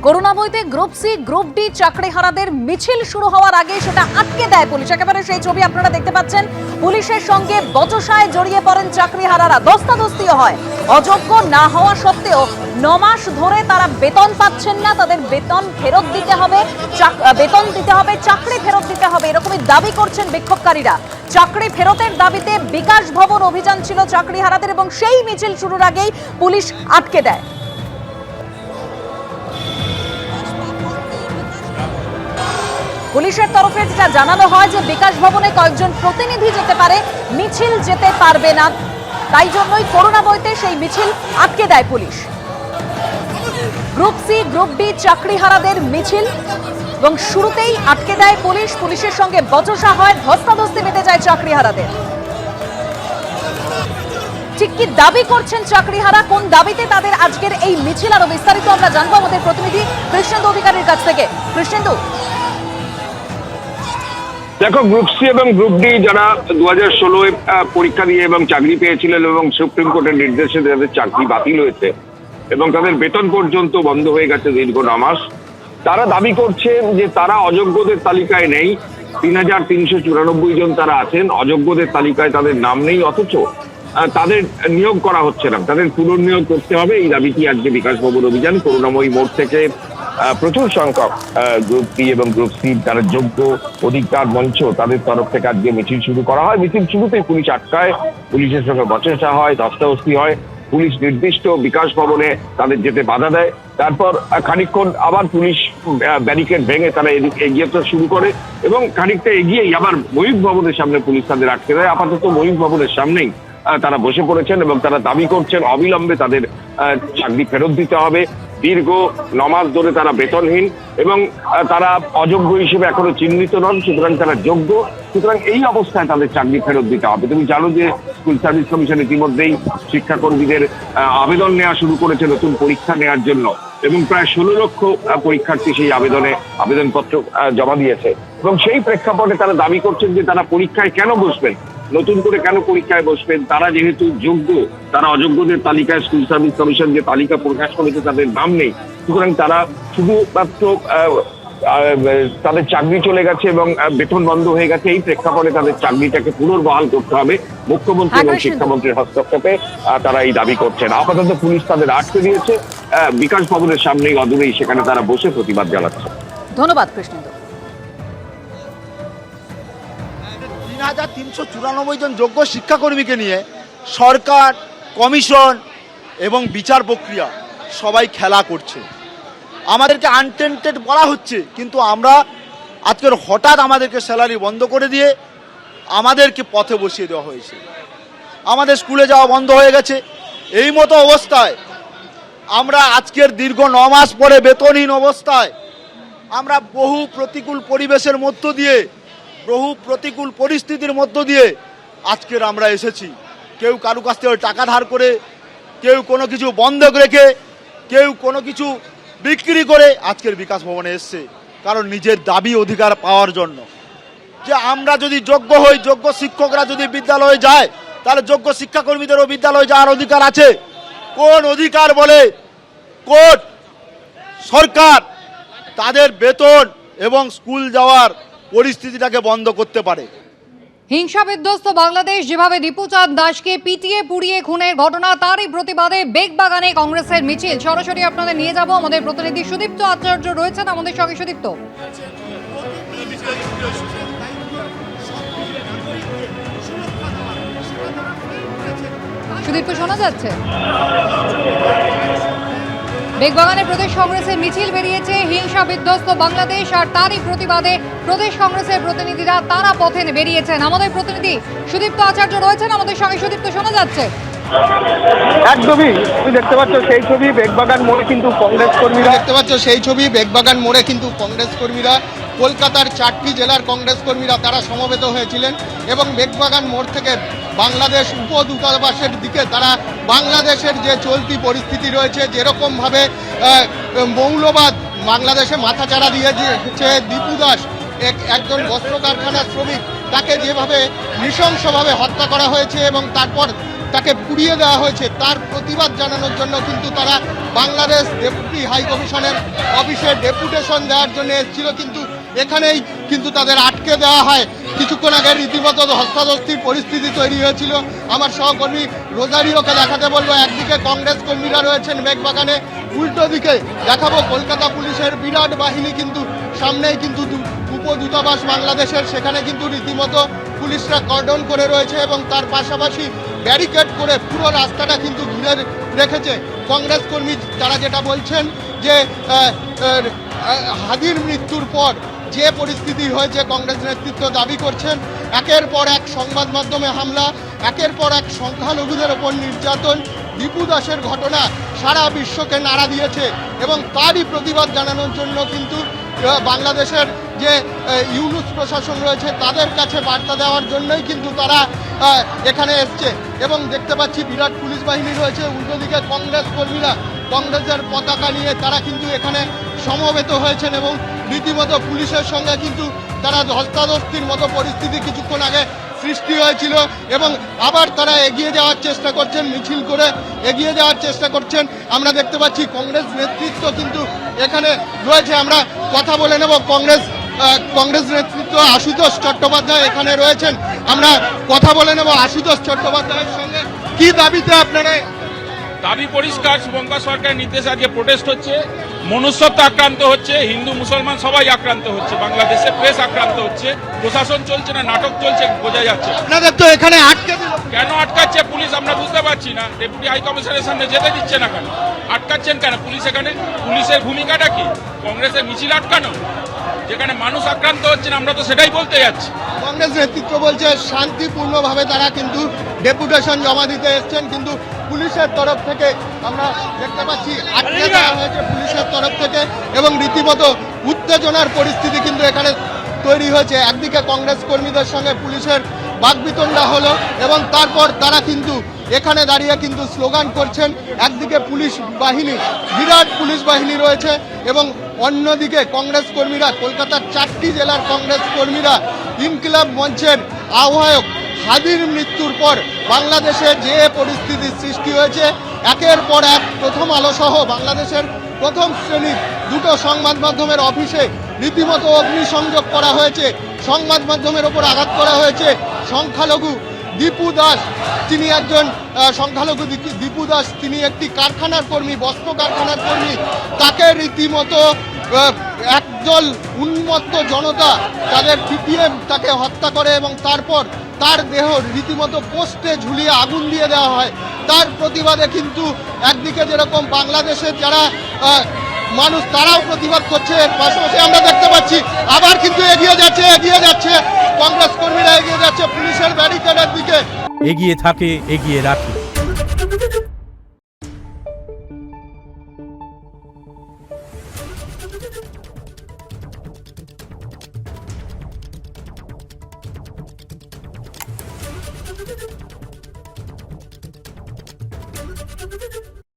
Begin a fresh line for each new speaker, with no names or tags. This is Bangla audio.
করোনা বইতে গ্রুপ সি গ্রুপ ডি চাকরিহারাদের মিছিল শুরু হওয়ার আগে সেটা আটকে দেয় পুলিশ। একেবারে সেই ছবি আপনারা দেখতে পাচ্ছেন। পুলিশের সঙ্গে বচসায় জড়িয়ে পড়েন চাকরিহারারা, ধস্তাধস্তিও হয়। অযোগ্য না হওয়া সত্ত্বেও 9 মাস ধরে তারা বেতন পাচ্ছেন না, তাদের বেতন ফেরত দিতে হবে, চাকরি ফেরত দিতে হবে, এরকমই দাবি করছেন বিক্ষোভকারীরা। চাকরি ফেরতের দাবিতে বিকাশ ভবন অভিযান ছিল চাকরিহারাদের এবং সেই মিছিল শুরুর আগেই পুলিশ আটকে দেয়। পুলিশের তরফে যেটা জানানো হয় যে বিকাশ ভবনে কয়েকজন প্রতিনিধি যেতে পারে, মিছিল যেতে পারবে না, তাই জন্যই করোনা বইতে সেই মিছিল আটকে দেয় পুলিশ। গ্রুপ সি গ্রুপ ডি চাকরিহারাদের মিছিল এবং শুরুতেই আটকে দেয় পুলিশ। পুলিশের সঙ্গে বচসা হয়, ধস্তাধস্তি বেঁধে যায় চাকরিহারাদের। ঠিক কি দাবি করছেন চাকরিহারা, কোন দাবিতে তাদের আজকের এই মিছিল, আরো বিস্তারিত আমরা জানবো আমাদের প্রতিনিধি কৃষ্ণেন্দু অধিকারীর কাছ থেকে। কৃষ্ণেন্দু,
দেখো, গ্রুপ সি এবং গ্রুপ ডি যারা 2016 পরীক্ষা দিয়ে এবং চাকরি পেয়েছিলেন এবং সুপ্রিম কোর্টের নির্দেশে তাদের চাকরি বাতিল হয়েছে এবং তাদের বেতন পর্যন্ত বন্ধ হয়ে গেছে দীর্ঘ 9 মাস, তারা দাবি করছে যে তারা অযোগ্যদের তালিকায় নেই। 3394 জন তারা আছেন, অযোগ্যদের তালিকায় তাদের নাম নেই, অথচ তাদের নিয়োগ করা হচ্ছে না, তাদের পুনর্নিয়োগ করতে হবে। এই দাবিটি আজকে বিকাশ ভবন অভিযান করুণাময়ী মোড় থেকে প্রচুর সংখ্যক গ্রুপ বি এবং গ্রুপ সি যারা যোগ্য অধিকার মঞ্চ তাদের তরফ থেকে আজকে মিছিল শুরু করা হয়। মিছিল শুরুতেই পুলিশ আটকায়, পুলিশের সঙ্গে বচসা হয়, ধস্তাধস্তি হয়। পুলিশ নির্দিষ্ট বিকাশ ভবনে তাদের যেতে বাধা দেয়। তারপর খানিকক্ষণ আবার পুলিশ ব্যারিকেড ভেঙে তারা এগিয়ে শুরু করে এবং খানিকটা এগিয়েই আবার ময়ূখ ভবনের সামনে পুলিশ তাদের আটকে দেয়। আপাতত ময়ূখ ভবনের সামনেই তারা বসে পড়েছেন এবং তারা দাবি করছেন অবিলম্বে তাদের চাকরি ফেরত দিতে হবে। দীর্ঘ 9 মাস ধরে তারা বেতনহীন এবং তারা অযোগ্য হিসেবে এখনো চিহ্নিত নন, সুতরাং তারা যোগ্য, সুতরাং এই অবস্থায় তাদের চাকরি ফেরত দিতে হবে। তুমি জানো যে স্কুল সার্ভিস কমিশন ইতিমধ্যেই শিক্ষাকর্মীদের আবেদন নেওয়া শুরু করেছে নতুন পরীক্ষা নেওয়ার জন্য এবং প্রায় 16 লক্ষ পরীক্ষার্থী সেই আবেদনপত্র জমা দিয়েছে এবং সেই প্রেক্ষাপটে তারা দাবি করছেন যে তারা পরীক্ষায় কেন বসবেন, নতুন করে কেন পরীক্ষায় বসবেন। তারা যেহেতু যোগ্য, তারা অযোগ্যদের তালিকায় স্কুল সার্ভিস কমিশন যে তালিকা প্রকাশ করেছে তাদের নাম নেই, সুতরাং তারা শুধুমাত্র তাদের চাকরি চলে গেছে এবং বেতন বন্ধ হয়ে গেছে। এই প্রেক্ষাপটে তাদের চাকরিটাকে পুনর্বহাল করতে হবে। মুখ্যমন্ত্রী এবং শিক্ষামন্ত্রীর হস্তক্ষেপে তারা এই দাবি করছেন। আপাতত পুলিশ তাদের আটকে দিয়েছে বিকাশ ভবনের সামনেই, অদূরেই সেখানে তারা বসে প্রতিবাদ জানাচ্ছে।
ধন্যবাদ কৃষ্ণেন্দু।
3394 জন যোগ্য শিক্ষাকর্মীকে নিয়ে সরকার, কমিশন এবং বিচার প্রক্রিয়া সবাই খেলা করছে। আমাদেরকে আনটেন্টেড বলা হচ্ছে, কিন্তু আমরা আজকের হঠাৎ আমাদেরকে স্যালারি বন্ধ করে দিয়ে আমাদেরকে পথে বসিয়ে দেওয়া হয়েছে। আমাদের স্কুলে যাওয়া বন্ধ হয়ে গেছে। এই মতো অবস্থায় আমরা আজকের দীর্ঘ 9 মাস পরে বেতনহীন অবস্থায় আমরা বহু প্রতিকূল পরিবেশের মধ্য দিয়ে, বহু প্রতিকূল পরিস্থিতির মধ্য দিয়ে আজকের আমরা এসেছি। কেউ কারু কাছ থেকে টাকা ধার করে, কেউ কোনো কিছু বন্ধক রেখে, কেউ কোনো কিছু বিক্রি করে আজকের বিকাশ ভবনে এসছে, কারণ নিজের দাবি অধিকার পাওয়ার জন্য। যে আমরা যদি যোগ্য হই, যোগ্য শিক্ষকরা যদি বিদ্যালয়ে যায়, তাহলে যোগ্য শিক্ষাকর্মীদেরও বিদ্যালয়ে যাওয়ার অধিকার আছে। কোন অধিকার বলে কোর্ট, সরকার তাদের বেতন এবং স্কুল যাওয়ার পরিস্থিতিটাকে বন্ধ করতে পারে?
হিংসা বিধ্বস্ত বাংলাদেশ, যেভাবে দীপুচাঁদ দাসকে পিটিয়ে পুড়িয়ে খুনের ঘটনা, তারই প্রতিবাদে বেগবাগানে কংগ্রেসের মিছিল। সরাসরি আপনাদের নিয়ে যাব, আমাদের প্রতিনিধি সুদীপ্ত আচার্য রয়েছেন আমাদের সঙ্গে। সুদীপ্ত, সুদীপ্ত শোনা যাচ্ছে? বেগবাগানে প্রদেশ কংগ্রেসের মিছিল বেরিয়েছে। হিংসা বিধ্বস্ত বাংলাদেশ আর তারই প্রতিবাদে প্রদেশ কংগ্রেসের প্রতিনিধিরা তারা পথে বেরিয়েছেন। আমাদের প্রতিনিধি সুদীপ্ত আচার্য রয়েছেন আমাদের সঙ্গে। সুদীপ্ত, শোনা যাচ্ছে?
একদমই, তুমি দেখতে পাচ্ছ সেই ছবি বেগবাগান মোড়ে কিন্তু কংগ্রেস কর্মীরা কলকাতার 4টি জেলার কংগ্রেস কর্মীরা তারা সমবেত হয়েছিলেন এবং বেগবাগান মোড় থেকে বাংলাদেশ উপদূতাবাসের দিকে তারা বাংলাদেশের যে চলতি পরিস্থিতি রয়েছে, যেরকমভাবে মৌলবাদ বাংলাদেশে মাথাচাড়া দিয়েছে, দীপু দাস একজন বস্ত্র কারখানার শ্রমিক, তাকে যেভাবে নৃশংসভাবে হত্যা করা হয়েছে এবং তারপর তাকে পুড়িয়ে দেওয়া হয়েছে তার প্রতিবাদ জানানোর জন্য কিন্তু তারা বাংলাদেশ ডেপুটি হাই কমিশনের অফিসে ডেপুটেশন দেওয়ার জন্য এসেছিল, কিন্তু এখানেই কিন্তু তাদের আটকে দেওয়া হয়। কিছুক্ষণ আগে রীতিমতো ধস্তাধস্তির পরিস্থিতি তৈরি হয়েছিল। আমার সহকর্মী রোজারিওকে দেখাতে বলবো, একদিকে কংগ্রেস কর্মীরা রয়েছেন মেঘবাগানে, উল্টো দিকে দেখাবো কলকাতা পুলিশের বিরাট বাহিনী কিন্তু সামনেই কিন্তু উপদূতাবাস বাংলাদেশের, সেখানে কিন্তু রীতিমতো পুলিশরা কর্ডন করে রয়েছে এবং তার পাশাপাশি ব্যারিকেড করে পুরো রাস্তাটা কিন্তু ঘিরে রেখেছে। কংগ্রেস কর্মী তারা যেটা বলছেন যে হাদির মৃত্যুর পর যে পরিস্থিতি হয়েছে, কংগ্রেস নেতৃত্ব দাবি করছেন একের পর এক সংবাদ মাধ্যমে হামলা, একের পর এক সংখ্যালঘুদের ওপর নির্যাতন, দীপু দাসের ঘটনা সারা বিশ্বকে নাড়া দিয়েছে এবং তারই প্রতিবাদ জানানোর জন্য কিন্তু বাংলাদেশের যে ইউনুস প্রশাসন রয়েছে তাদের কাছে বার্তা দেওয়ার জন্যই কিন্তু তারা এখানে এসছে এবং দেখতে পাচ্ছি বিরাট পুলিশ বাহিনী রয়েছে। উল্টো দিকে কংগ্রেস কর্মীরা কংগ্রেসের পতাকা নিয়ে তারা কিন্তু এখানে সমবেত হয়েছেন এবং রীতিমতো পুলিশের সঙ্গে কিন্তু তারা ধস্তাধস্তির মতো পরিস্থিতি কিছুক্ষণ আগে সৃষ্টি হয়েছিল এবং আবার তারা এগিয়ে যাওয়ার চেষ্টা করছেন, মিছিল করে এগিয়ে যাওয়ার চেষ্টা করছেন। আমরা দেখতে পাচ্ছি কংগ্রেস নেতৃত্ব কিন্তু এখানে রয়েছে। আমরা কথা বলে নেব, কংগ্রেস নেতৃত্ব আশুতোষ চট্টোপাধ্যায় এখানে রয়েছেন। আমরা কথা বলে নেব আশুতোষ চট্টোপাধ্যায়ের সঙ্গে। কি দাবিতে আপনারা?
দাবি পরিষ্কার, শুভঙ্কর সরকারের নির্দেশ আজকে প্রোটেস্ট হচ্ছে, মনুষ্যত্ব আক্রান্ত হচ্ছে, হিন্দু মুসলমান সবাই আক্রান্ত হচ্ছে, বাংলাদেশে প্রেস আক্রান্ত হচ্ছে, প্রশাসন চলছে না, নাটক চলছে, বোঝা যাচ্ছে।
আপনাদের তো এখানে আটকে দিল,
কেন আটকাচ্ছে পুলিশ আমরা বুঝতে পারছি না। ডেপুটি হাই কমিশনের সামনে যেতে দিচ্ছে না কেন, আটকাচ্ছেন কেন পুলিশ? এখানে পুলিশের ভূমিকাটা কি? কংগ্রেসের মিছিল আটকানো, যেখানে মানুষ আক্রান্ত হচ্ছেন, আমরা তো সেটাই বলতে যাচ্ছি।
কংগ্রেস নেতৃত্ব বলছে শান্তিপূর্ণভাবে তারা কিন্তু ডেপুটেশন জমা দিতে এসছেন, কিন্তু পুলিশের তরফ থেকে আমরা দেখতে পাচ্ছি আটকে দেওয়া হয়েছে পুলিশের তরফ থেকে এবং রীতিমতো উত্তেজনার পরিস্থিতি কিন্তু এখানে তৈরি হয়েছে। একদিকে কংগ্রেস কর্মীদের সঙ্গে পুলিশের বাকবিতণ্ডা হলো এবং তারপর তারা কিন্তু এখানে দাঁড়িয়ে কিন্তু স্লোগান করছেন। একদিকে পুলিশ বাহিনী, বিরাট পুলিশ বাহিনী রয়েছে এবং অন্যদিকে কংগ্রেস কর্মীরা, কলকাতার 4টি জেলার কংগ্রেস কর্মীরা ইনকিলাব মঞ্চের আহ্বায়ক হাদির মৃত্যুর পর বাংলাদেশে যে পরিস্থিতির সৃষ্টি হয়েছে, একের পর এক প্রথম আলো সহ বাংলাদেশের প্রথম শ্রেণীর দুটো সংবাদ মাধ্যমের অফিসে রীতিমতো অগ্নিসংযোগ করা হয়েছে, সংবাদ মাধ্যমের ওপর আঘাত করা হয়েছে। সংখ্যালঘু দীপু দাস, তিনি একজন সংখ্যালঘু দীপু দাস, তিনি একটি কারখানার কর্মী, বস্ত্র কারখানার কর্মী, তাকে রীতিমতো একদল উন্মত্ত জনতা তাদের পিটিয়ে তাকে হত্যা করে এবং তারপর তার দেহ রীতিমতো পোস্টে ঝুলিয়ে আগুন দিয়ে দেওয়া হয়। তার প্রতিবাদে কিন্তু একদিকে যেরকম বাংলাদেশের যারা মানুষ তারাও প্রতিবাদ করছে, পাশাপাশি আমরা দেখতে পাচ্ছি আবার কিন্তু এগিয়ে যাচ্ছে কংগ্রেস কর্মীরা, এগিয়ে যাচ্ছে পুলিশের ব্যারিকেডের দিকে।
এগিয়ে থাকে, এগিয়ে রাখে।